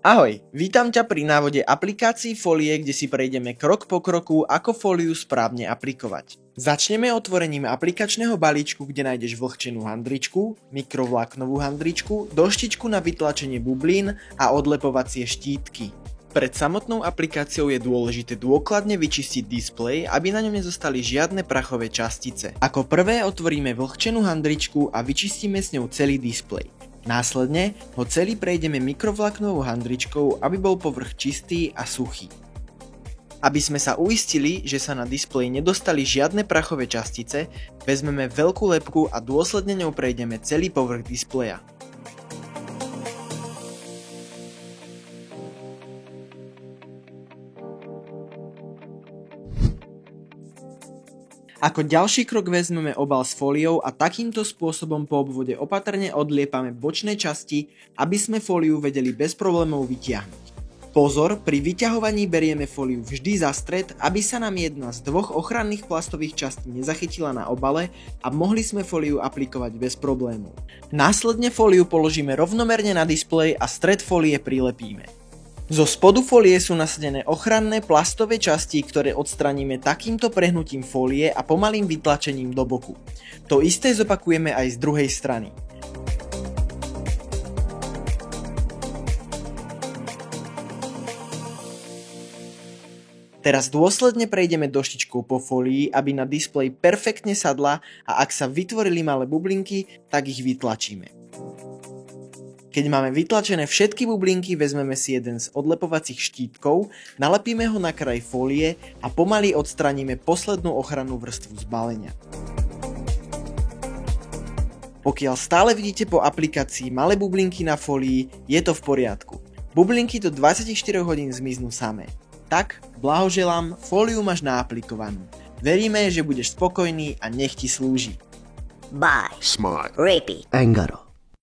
Ahoj, vítam ťa pri návode aplikácií Folie, kde si prejdeme krok po kroku, ako fóliu správne aplikovať. Začneme otvorením aplikačného balíčku, kde nájdeš vlhčenú handričku, mikrovláknovú handričku, doštičku na vytlačenie bublín a odlepovacie štítky. Pred samotnou aplikáciou je dôležité dôkladne vyčistiť displej, aby na ňom nezostali žiadne prachové častice. Ako prvé otvoríme vlhčenú handričku a vyčistíme s ňou celý displej. Následne ho celý prejdeme mikrovláknovou handričkou, aby bol povrch čistý a suchý. Aby sme sa uistili, že sa na displeji nedostali žiadne prachové častice, vezmeme veľkú lebku a dôsledne ňou prejdeme celý povrch displeja. Ako ďalší krok vezmeme obal s fóliou a takýmto spôsobom po obvode opatrne odliepame bočné časti, aby sme fóliu vedeli bez problémov vytiahnuť. Pozor, pri vyťahovaní berieme fóliu vždy za stred, aby sa nám jedna z dvoch ochranných plastových častí nezachytila na obale a mohli sme fóliu aplikovať bez problémov. Následne fóliu položíme rovnomerne na displej a stred fólie prilepíme. Zo spodu fólie sú nasadené ochranné plastové časti, ktoré odstraníme takýmto prehnutím fólie a pomalým vytlačením do boku. To isté zopakujeme aj z druhej strany. Teraz dôsledne prejdeme doštičkou po fólii, aby na displej perfektne sadla a ak sa vytvorili malé bublinky, tak ich vytlačíme. Keď máme vytlačené všetky bublinky, vezmeme si jeden z odlepovacích štítkov, nalepíme ho na kraj fólie a pomaly odstraníme poslednú ochrannú vrstvu z balenia. Pokiaľ stále vidíte po aplikácii malé bublinky na fólii, je to v poriadku. Bublinky do 24 hodín zmiznú samé. Tak, blahoželám, fóliu máš naaplikovanú. Veríme, že budeš spokojný a nech ti slúži. Buy. Smart. Repeat. Angaro.